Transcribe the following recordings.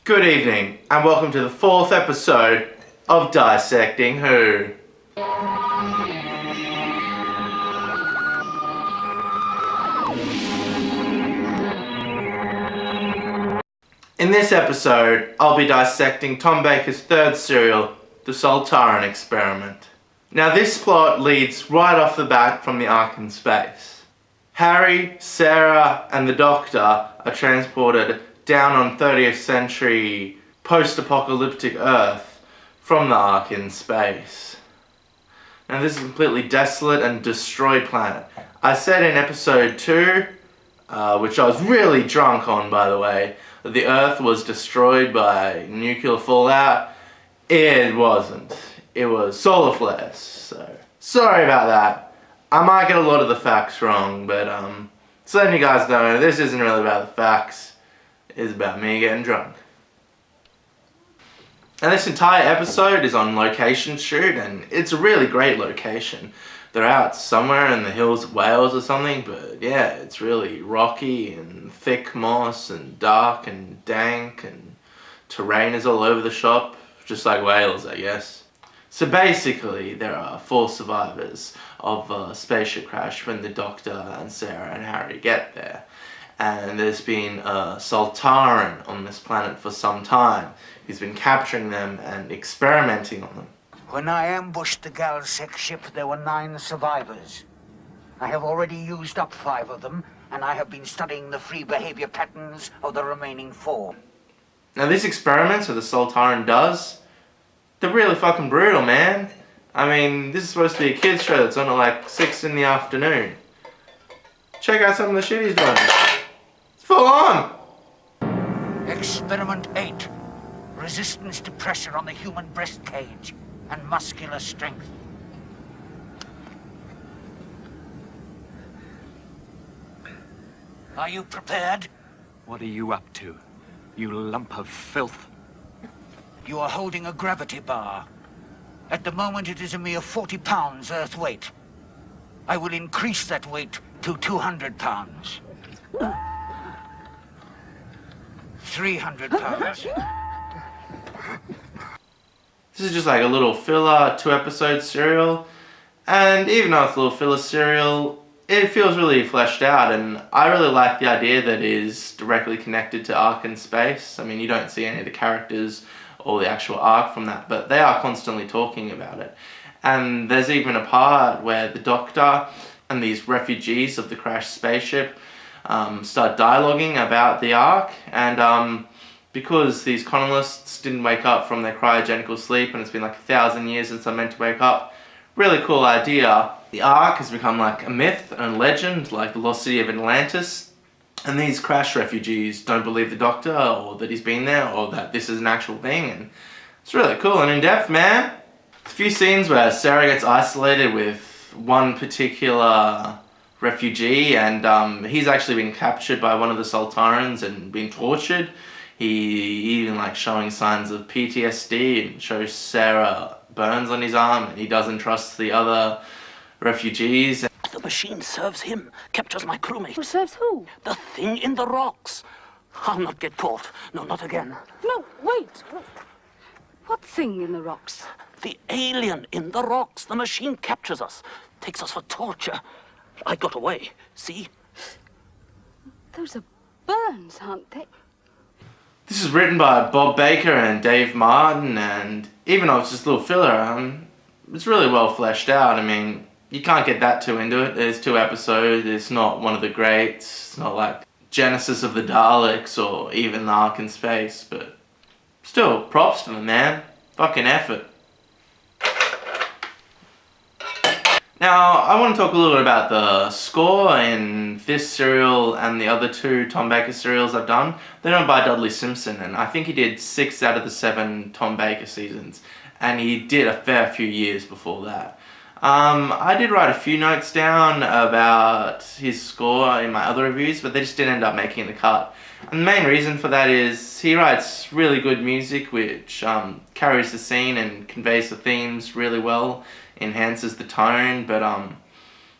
Good evening, and welcome to the 4th episode of Dissecting Who. In this episode, I'll be dissecting Tom Baker's third serial, The Sontaran Experiment. Now this plot leads right off the bat from the Ark in space. Harry, Sarah, and the Doctor are transported down on 30th century post-apocalyptic Earth from the Ark in space. Now this is a completely desolate and destroyed planet. I said in episode 2, which I was really drunk on by the way, that the Earth was destroyed by nuclear fallout. It wasn't. It was solar flares, so sorry about that. I might get a lot of the facts wrong, but just letting you guys know, this isn't really about the facts. It's about me getting drunk. And this entire episode is on location shoot, and it's a really great location. They're out somewhere in the hills of Wales or something, but yeah, it's really rocky and thick moss and dark and dank and terrain is all over the shop, just like Wales, I guess. So basically, there are 4 survivors of a spaceship crash when the Doctor and Sarah and Harry get there. And there's been a Sontaran on this planet for some time. He's been capturing them and experimenting on them. When I ambushed the Galsec ship, there were 9 survivors. I have already used up 5 of them, and I have been studying the free behavior patterns of the remaining 4. Now these experiments that the Sontaran does, they're really fucking brutal, man. I mean, this is supposed to be a kids show that's on at like 6 in the afternoon. Check out some of the shit he's doing. It's full on! Experiment 8. Resistance to pressure on the human breast cage and muscular strength. Are you prepared? What are you up to, you lump of filth? You are holding a gravity bar. At the moment it is a mere 40 pounds earth weight. I will increase that weight to 200 pounds. 300 pounds. This is just like a little filler 2-episode serial, and even though it's a little filler serial, it feels really fleshed out, and I really like the idea that it is directly connected to Ark in space. I mean, you don't see any of the characters or the actual Ark from that, but they are constantly talking about it. And there's even a part where the Doctor and these refugees of the crashed spaceship start dialoguing about the Ark, and because these colonists didn't wake up from their cryogenical sleep, and it's been like 1,000 years since they're meant to wake up, really cool idea. The Ark has become like a myth and a legend, like the lost city of Atlantis, and these crash refugees don't believe the Doctor, or that he's been there, or that this is an actual thing, and it's really cool and in-depth, man. A few scenes where Sarah gets isolated with one particular refugee, and he's actually been captured by one of the Sontarans and been tortured. He even like showing signs of PTSD and shows Sarah burns on his arm, and he doesn't trust the other refugees. The machine serves him, captures my crewmate. Who serves who? The thing in the rocks. I'll not get caught. No, not again. No, wait. What thing in the rocks? The alien in the rocks. The machine captures us, takes us for torture. I got away, see? Those are burns, aren't they? This is written by Bob Baker and Dave Martin, and even though it's just a little filler, it's really well fleshed out. I mean, you can't get that too into it. There's 2 episodes, it's not one of the greats, it's not like Genesis of the Daleks or even the Ark in Space, but still, props to them, man. Fucking effort. Now, I want to talk a little bit about the score in this serial and the other 2 Tom Baker serials I've done. They're done by Dudley Simpson, and I think he did 6 out of the 7 Tom Baker seasons, and he did a fair few years before that. I did write a few notes down about his score in my other reviews, but they just didn't end up making the cut. And the main reason for that is he writes really good music which carries the scene and conveys the themes really well, enhances the tone, but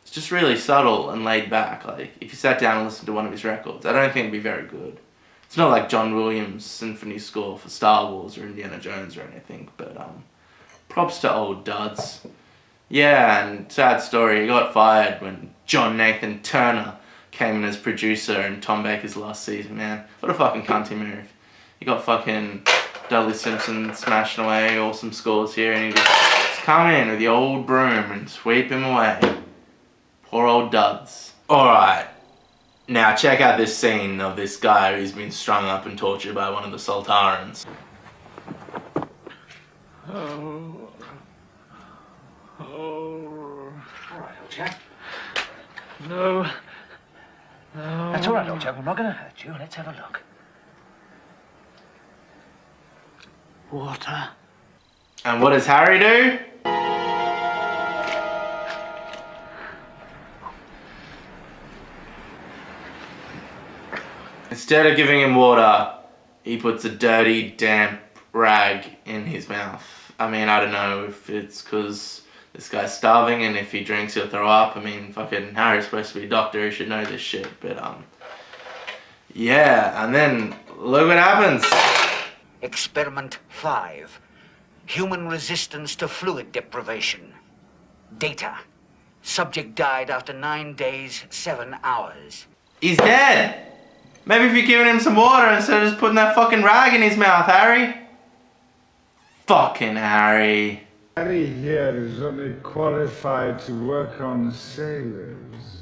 it's just really subtle and laid back. Like, if you sat down and listened to one of his records, I don't think it'd be very good. It's not like John Williams' symphony score for Star Wars or Indiana Jones or anything, but props to old duds. Yeah, and sad story, he got fired when John Nathan Turner came in as producer in Tom Baker's last season, man. What a fucking cunty move. He got fucking Dudley Simpson smashing away awesome scores here, and he just come in with the old broom and sweep him away. Poor old duds. Alright, now check out this scene of this guy who's been strung up and tortured by one of the Sontarans. Alright, old chap. No. That's all right, old chap. I'm not going to hurt you. Let's have a look. Water. And what does Harry do? Instead of giving him water, he puts a dirty, damp rag in his mouth. I mean, I don't know if it's because this guy's starving and if he drinks he'll throw up. I mean, fucking Harry's supposed to be a doctor, he should know this shit, but yeah, and then look what happens. Experiment 5. Human resistance to fluid deprivation. Data. Subject died after 9 days, 7 hours. He's dead! Maybe if you're giving him some water instead of just putting that fucking rag in his mouth, Harry. Fucking Harry. Harry here is only qualified to work on sailors.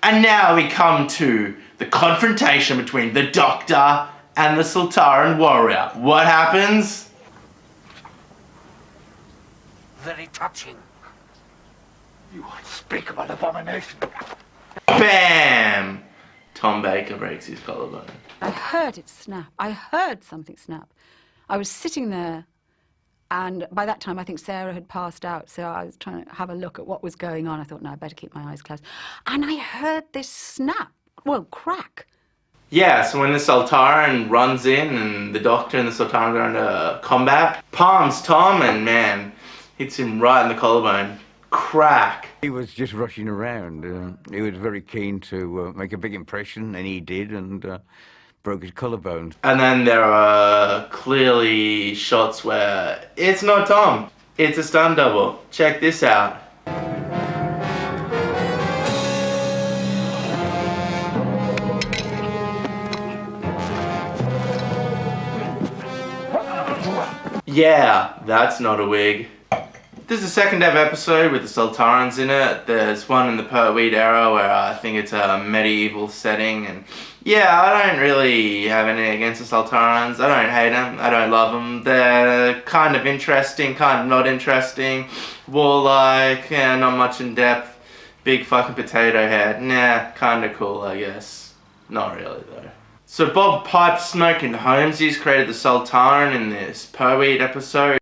And now we come to the confrontation between the Doctor and the Sontaran warrior. What happens? Very touching. You unspeakable abomination. BAM! Tom Baker breaks his collarbone. I heard it snap. I heard something snap. I was sitting there, and by that time I think Sarah had passed out, so I was trying to have a look at what was going on. I thought, no, I better keep my eyes closed. And I heard this snap, well, crack. Yeah, so when the Sontaran runs in and the Doctor and the Sontaran go into combat, palms Tom and, man, hits him right in the collarbone. Crack. He was just rushing around. He was very keen to make a big impression, and he did, and broke his collarbone. And then there are clearly shots where it's not Tom, it's a stunt double. Check this out. Yeah, that's not a wig. This is the second ever episode with the Sontarans in it. There's one in the Pertwee era where I think it's a medieval setting, and yeah, I don't really have anything against the Sontarans. I don't hate them, I don't love them. They're kind of interesting, kind of not interesting. Warlike, yeah, not much in depth. Big fucking potato head, nah, kinda cool I guess. Not really though. So Bob Pipe Smoking Holmesies created the Sontaran in this Pertwee episode.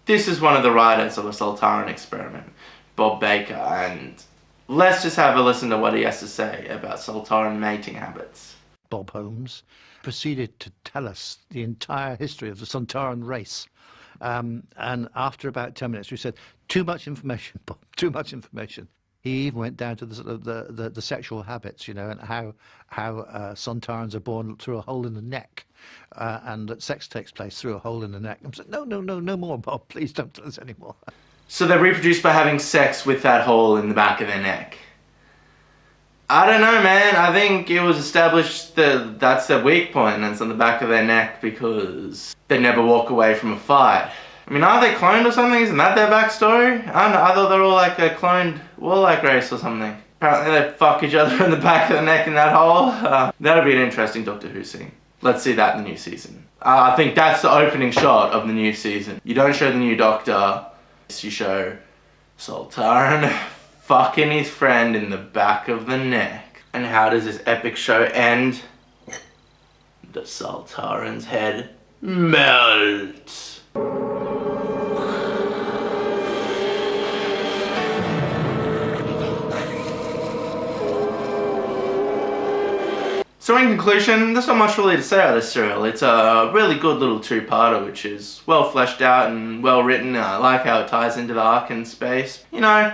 This is one of the writers of the Sontaran experiment, Bob Baker, and let's just have a listen to what he has to say about Sontaran mating habits. Bob Holmes proceeded to tell us the entire history of the Sontaran race. And after about 10 minutes, we said, too much information, Bob, too much information. He even went down to the sort of the sexual habits, you know, and how Sontarans are born through a hole in the neck, and that sex takes place through a hole in the neck. I'm saying, no more, Bob. Please don't tell us anymore. So they reproduce by having sex with that hole in the back of their neck. I don't know, man. I think it was established that that's their weak point, and it's on the back of their neck because they never walk away from a fight. I mean, aren't they cloned or something? Isn't that their backstory? I don't know, I thought they were all like a cloned warlike race or something. Apparently they fuck each other in the back of the neck in that hole. That'll be an interesting Doctor Who scene. Let's see that in the new season. I think that's the opening shot of the new season. You don't show the new Doctor, you show Sontaran fucking his friend in the back of the neck. And how does this epic show end? The Sontaran's head melts. So in conclusion, there's not much really to say about this serial. It's a really good little two-parter, which is well fleshed out and well written. I like how it ties into the arc in space. You know,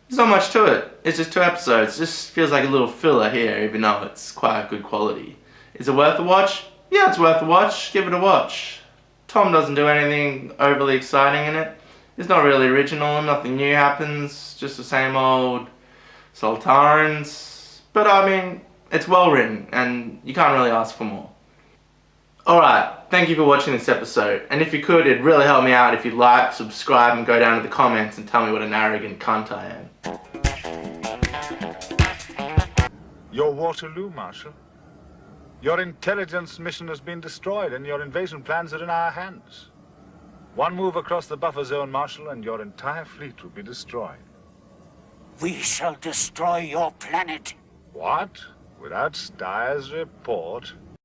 there's not much to it. It's just 2 episodes. It just feels like a little filler here, even though it's quite good quality. Is it worth a watch? Yeah, it's worth a watch. Give it a watch. Tom doesn't do anything overly exciting in it. It's not really original, nothing new happens, just the same old Sontarans. But I mean, it's well written, and you can't really ask for more. Alright, thank you for watching this episode, and if you could, it'd really help me out if you'd like, subscribe, and go down to the comments and tell me what an arrogant cunt I am. You're Waterloo, Marshal. Your intelligence mission has been destroyed, and your invasion plans are in our hands. One move across the buffer zone, Marshal, and your entire fleet will be destroyed. We shall destroy your planet. What? Without Steyer's report?